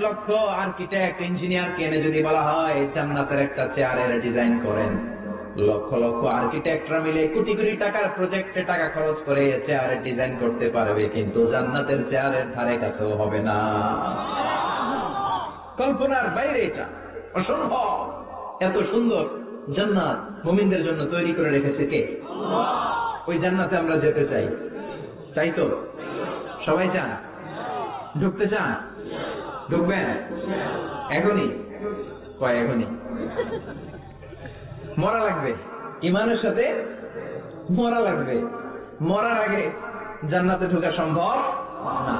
লক্ষ আর্কিটেক্ট ইঞ্জিনিয়ারকে এনে যদি বলা হয় জান্নাতের একটা চেয়ারের ডিজাইন করেন, লক্ষ লক্ষ আর্কিটেক্টরা মিলে কোটি কোটি টাকার প্রজেক্টে টাকা খরচ করে চেয়ারের ডিজাইন করতে পারবে, কিন্তু জান্নাতের চেয়ারের ধারে কাছেও হবে না। কল্পনার বাইরে, এটা অসম্ভব। এত সুন্দর জান্নাত মুমিনদের জন্য তৈরি করে রেখেছে কে? ওই জান্নাতে আমরা যেতে চাই, চাই তো? সবাই চান? ঢুকতে চান? ঢুকবেন এখনই? কয় এখনই? মরা লাগবে, ইমানের সাথে মরা লাগবে। মরার আগে জান্নাতে ঢোকা সম্ভব না।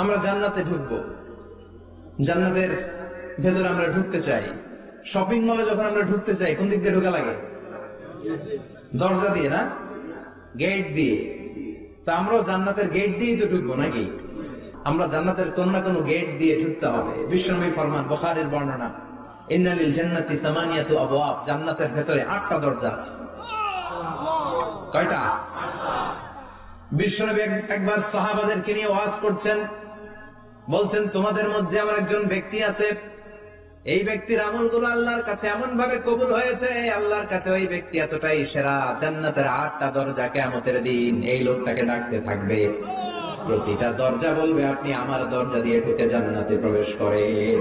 আমরা জান্নাতে ঢুকবো, জান্নাতের ভেতরে আমরা ঢুকতে চাই। শপিং মলে যখন আমরা ঢুকতে চাই কোন দিক দিয়ে ঢোকা লাগে? দরজা দিয়ে না, গেট দিয়ে। তা আমরাও জান্নাতের গেট দিয়েই তো ঢুকবো নাকি? আমরা জান্নাতের কোন না কোনো গেট দিয়ে ঢুকতে হবে। বিশ্বনবী ফরমান, বুখারীর বর্ণনা, ইন্নালিল জান্নাতি সামানিয়াতু আবওয়াব, জান্নাতের ভেতরে 8টা দরজা আছে। কয়টা? বিশ্বনবী একবার সাহাবাদেরকে নিয়ে ওয়াজ করছেন, বলছেন তোমাদের মধ্যে আমার একজন ব্যক্তি আছে, এই ব্যক্তির আমলগুলো আল্লাহর কাছে এমন ভাবে কবুল হয়েছে, আল্লাহর কাছে ওই ব্যক্তি এতটাই সেরা, জান্নাতের 8টা দরজা কিয়ামতের দিন এই লোকটাকে ডাকতে থাকবে। প্রতিটা দরজা বলবে আপনি আমার দরজা দিয়ে ঢুকে জান্নাতে প্রবেশ করেন।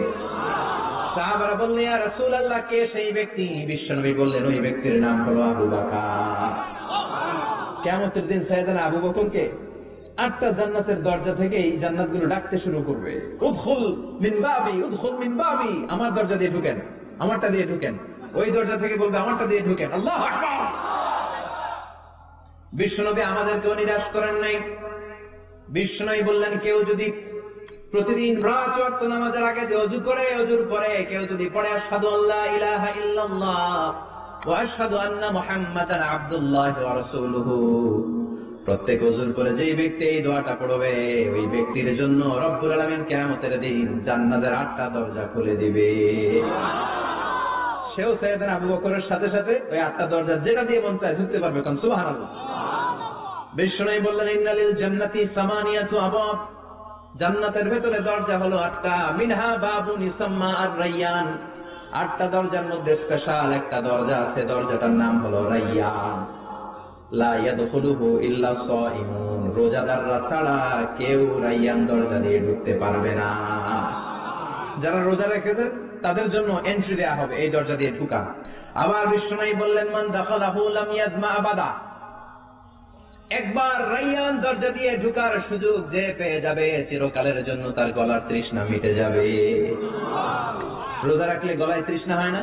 সাহাবারা বললেন, ইয়া রাসূলুল্লাহ, কে সেই ব্যক্তি? বিশ্বনবী বললেন, ওই ব্যক্তির নাম হলো আবু বকর। কিয়ামতের দিন সাইয়েদনা আবু বকরকে 8টা জান্নাতের দরজা থেকেই জান্নাতগুলো ডাকতে শুরু করবে, উদখুল মিন বাবি, উদখুল মিন বাবি, আমার দরজা দিয়ে ঢুকেন, আমারটা দিয়ে ঢুকেন। ওই দরজা থেকে বলবে আমারটা দিয়ে ঢুকেন। আল্লাহু আকবার। বিশ্বনবী আমাদেরকেও নিরাশ করেন নাই। বিশ্বনবী বললেন, কেউ যদি প্রতিদিন 5 ওয়াক্ত নামাজের আগে যে ওযু করে, ওযুর পরে কেউ যদি পড়ে আশহাদু আল্লা ইলাহা ইল্লাল্লাহ ওয়া আশহাদু আন্না মুহাম্মাদান আবদুল্লাহ ওয়া রাসূলুহু, প্রত্যেক ওযুর পরে যেই ব্যক্তি এই দোয়াটা পড়বে, ওই ব্যক্তির জন্য রব্বুল আলামিন কিয়ামতের দিন জান্নাতের 8টা দরজা খুলে দিবে। সেও সাইয়েদনা আবু বকরের সাথে সাথে ওই 8টা দরজা যেটা দিয়ে মন চায় ঢুকতে পারবে। কোন সুবহানাল্লাহ। বিশ্বনবী বললেন, ইন্নালিল জান্নাতি সামানিয়াতু আবওয়াব, জান্নাতের ভেতরে দরজা হলো 8টা। মিনহা বাবুন ইউসাম্মা আর-রায়্যান, 8টা দরজার মধ্যে স্পেশাল একটা দরজা আছে, দরজাটার নাম হলো রায়্যান। লা ইয়াদখুলুহু ইল্লা সাইমুন, রোজাদাররা ছাড়া কেউ রায়্যান দরজা দিয়ে ঢুকতে পারবে না। যারা রোজা রেখেছে তাদের জন্য এন্ট্রি দেয়া হবে এই দরজা দিয়ে ঢুকা। আবার বিশ্বনবী বললেন, মান দাখালাহু লাম ইয়াজমা আবাদা, একবার রায়্যান দরজা দিয়ে ঢুকার সুযোগ যে পেয়ে যাবে, চিরকালের জন্য তার গলার তৃষ্ণা মিটে যাবে। রোজা রাখলে গলায় তৃষ্ণা হয় না?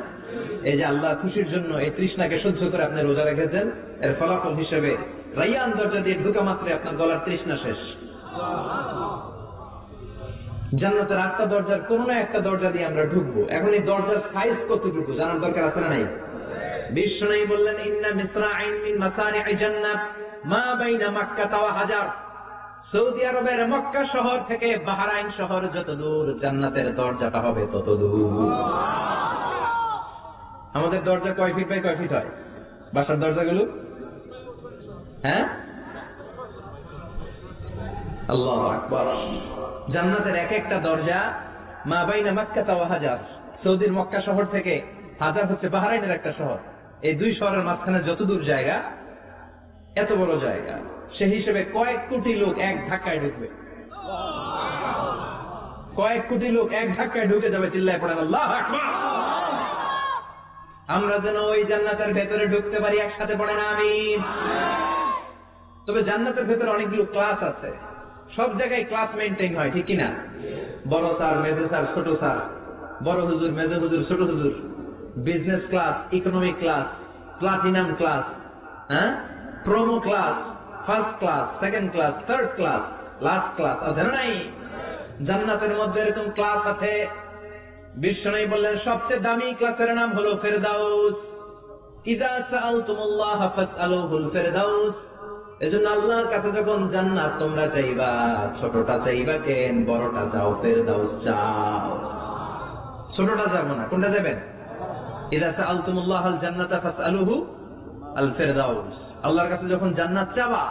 এই যে আল্লাহ খুশির জন্য এই তৃষ্ণাকে সহ্য করে আপনি রোজা রেখেছেন, এর ফলাফল হিসেবে রায়্যান দরজা দিয়ে ঢুকা মাত্রই আপনার গলার তৃষ্ণা শেষ। জান্নাতের 8টা দরজার কোন না একটা দরজা দিয়ে আমরা ঢুকবো। এখন এই দরজার সাইজ কতটুকু জানার দরকার আছে না নাই? বিশ্বনবী বললেন, ইন্না মিসরাইন মিন মাসারি'i জান্নাত মা বাইনা মক্কা ওয়া হাজার, সৌদি আরবের মক্কা শহর থেকে বাহরাইন শহর যত দূর, জান্নাতের দরজাটা হবে তত দূর। আমাদের দরজা কয় ফিট বাই কয় ফিট হয়? বাসার দরজাগুলো? হ্যাঁ, আল্লাহু আকবার। জান্নাতের এক একটা দরজা মা বাইনা মক্কা ওয়া হাজার, সৌদির মক্কা শহর থেকে হাজার হচ্ছে বাহরাইনের একটা শহর, এই দুই শহরের মাঝখানে যত দূর জায়গা, এত বড় জায়গা, সেই হিসেবে কয়েক কোটি লোক এক ধাক্কায় ঢুকবে। কয়েক কোটি লোক এক ধাক্কায় ঢুকে যাবে। চিল্লায় পড়েন আল্লাহু আকবার। আমরা যেন ওই জান্নাতের ভেতরে ঢুকতে পারি, একসাথে পড়েন আমিন। তবে জান্নাতের ভেতরে অনেকগুলো ক্লাস আছে, সব জায়গায় ক্লাস মেনটেন হয়, ঠিক কিনা? বড় স্যার, মেজো স্যার, ছোট স্যার, বড় হুজুর, মেজো হুজুর, ছোট হুজুর, business class, economic class, platinum class, হ্যাঁ, promo class, first class, second class, third class, last class আছে না নাই? জান্নাতের মধ্যে এরকম ক্লাস আছে। বিশ্বনবী বললেন, সবচেয়ে দামি ক্লাসের নাম হলো ফেরদাউস। ইযা সাআলতুমুল্লাহ ফাসআলুহুল ফেরদাউস, এজন্য আল্লাহর কাছে যখন জান্নাত তোমরা চাইবা, ছোটটা চাইবা কেন, বড়টা চাও, ফেরদাউস চাও। ছোটটা যাবো না, কোনটা যাবেন? ইযা সাআলতুমুল্লাহাল জান্নাতা ফাসআলুহু আল ফেরদাউস, আল্লাহর কাছে যখন জান্নাত চাবা,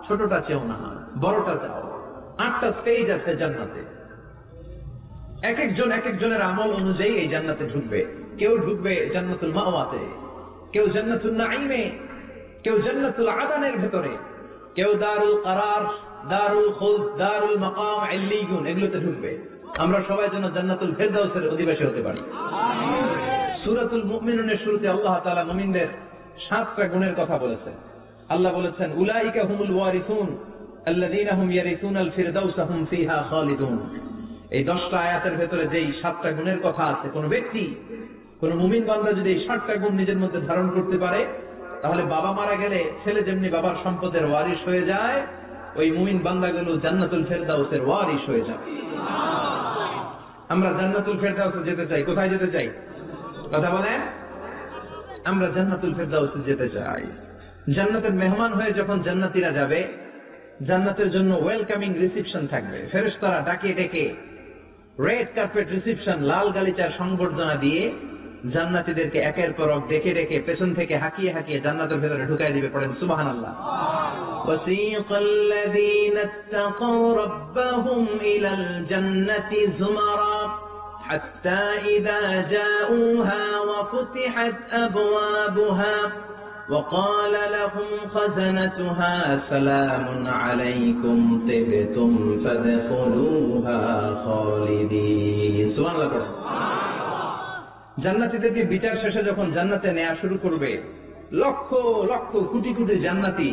ছোটটা চেও না, বড়টা চাও। 8টা স্টেজ আছে জান্নাতে। এক একজনের আমল অনুযায়ী এই জান্নাতে ঢুকবে। কেউ ঢুকবে জান্নাতুল মাওয়াতে, কেউ জান্নাতুল নাঈমে, কেউ জান্নাতুল আদানের ভেতরে, কেউ দারুল কারার, দারুল খুলদ, দারুল মাকাম, ইল্লিয়ুন এগুলোতে ঢুকবে। আমরা সবাই যেন জান্নাতুল ফেরদাউসের অধিবাসী হতে পারি। সূরাতুল মুমিনুনের শুরুতে আল্লাহ তাআলা মুমিনদের 7টা গুণের কথা বলেছেন। আল্লাহ বলেছেন উলাইকা হুমুল ওয়ারিসুন আল্লাযীনা হুম ইয়ারিসুনাল ফিরদাউসা হুম ফিহা খালিদুন। এই 10টা আয়াতের ভেতরে যেই 7টা গুণের কথা আছে, কোন ব্যক্তি, কোন মুমিন বান্দা যদি এই 7টা গুণ নিজের মধ্যে ধারণ করতে পারে, তাহলে বাবা মারা গেলে ছেলে যেমনি বাবার সম্পদের ওয়ারিশ হয়ে যায়, ওই মুমিন বান্দাগুলো জান্নাতুল ফেরদাউসের ওয়ারিশ হয়ে যায়। আমরা জান্নাতুল ফেরদাউসে যেতে চাই। কোথায় যেতে চাই? কথা বলেন। আমরা জান্নাতুল ফেরদাউসে যেতে চাই। জান্নাতের মেহমান হয়ে যখন জান্নাতীরা যাবে, জান্নাতের জন্য ওয়েলকামিং রিসিপশন থাকবে। ফেরেশতারা ডাকে ডেকে রেড কার্পেট রিসিপশন, লাল গালিচার সংবর্ধনা দিয়ে জান্নাতীদেরকে একের পর এক ডেকে ডেকে পেছন থেকে হাঁকিয়ে হাঁকিয়ে জান্নাতের ভেতরে ঢুকাই দিবে। পড়েন সুবহানাল্লাহ। وَسِيقَ الَّذِينَ اتَّقَوْا رَبَّهُمْ إِلَى الْجَنَّةِ زُمَرًا حَتَّى إِذَا جَاءُوهَا وَفُتِحَتْ أَبْوَابُهَا وَقَالَ لَهُمْ خَزَنَتُهَا سَلَامٌ عَلَيْكُمْ طِبْتُمْ فَادْخُلُوهَا خَالِدِينَ। সুবহানাল্লাহ। জান্নাতীদেরকে বিচার শেষে যখন জান্নাতে নেওয়া শুরু করবে, লক্ষ লক্ষ কোটি কোটি জান্নাতি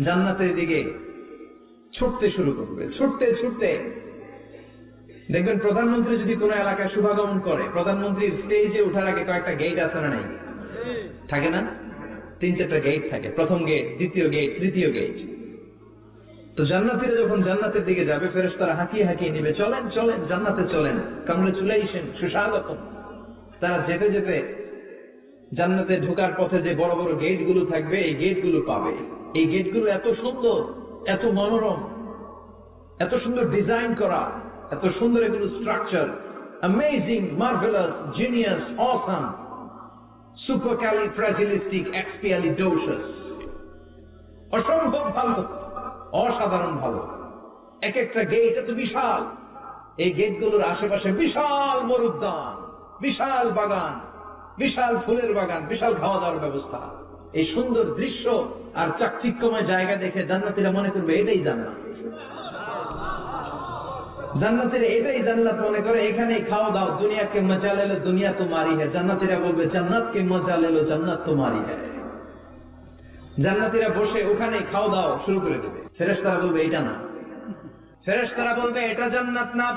জান্নাতের দিকে ছুটতে শুরু করবে। ছুটতে ছুটতে দেখবেন প্রধানমন্ত্রী যদি কোন এলাকায় শুভাগমন করে, প্রধানমন্ত্রীর স্টেজে ওঠার আগে কয়েকটা গেট আছে না নাই? থাকে না? 3-4টা গেট থাকে। প্রথম গেট, দ্বিতীয় গেট, তৃতীয় গেট। তো জান্নাতীরা যখন জান্নাতের দিকে যাবে, ফেরেশতারা হাঁকিয়ে হাঁকিয়ে নিবে, চলেন চলেন জান্নাতে চলেন, কংগ্রেচুলেশন, সুস্বাগতম। তারা যেতে যেতে জান্নাতে ঢোকার পথে যে বড় বড় গেটগুলো থাকবে, এই গেটগুলো পাবে। এই গেটগুলো এত সুন্দর, এত মনোরম, এত সুন্দর ডিজাইন করা, এত সুন্দর এগুলো structure, amazing, marvellous, genius, awesome, supercalifragilisticexpialidocious, অসম্ভব ভালো, অসাধারণ ভালো। এক একটা গেট এত বিশাল। এই গেটগুলোর আশেপাশে বিশাল মরুদ্যান, বিশাল বাগান, বিশাল ফুলের বাগান, বিশাল খাওয়া দাওয়ার ব্যবস্থা। এই সুন্দর দৃশ্য আর চাকচিক্যময় জায়গা দেখে জান্নাতীরা মনে করবে এটাই জান্নাত। জান্নাতীরা এটাই জান্নাত মনে করে, এখানেই খাওয়া দাও। দুনিয়াকে মজা লেলো দুনিয়া তোমারি হ্যায়। জান্নাতীরা বলবে জান্নাতকে মজা লেলো জান্নাত তোমারি হ্যায়। জান্নাতীরা বসে ওখানেই খাওয়া দাওয়া শুরু করে দেবে। ফেরেশতারা বলবে এটা না, ফেরেশতারা বলবে এটা জান্নাত না,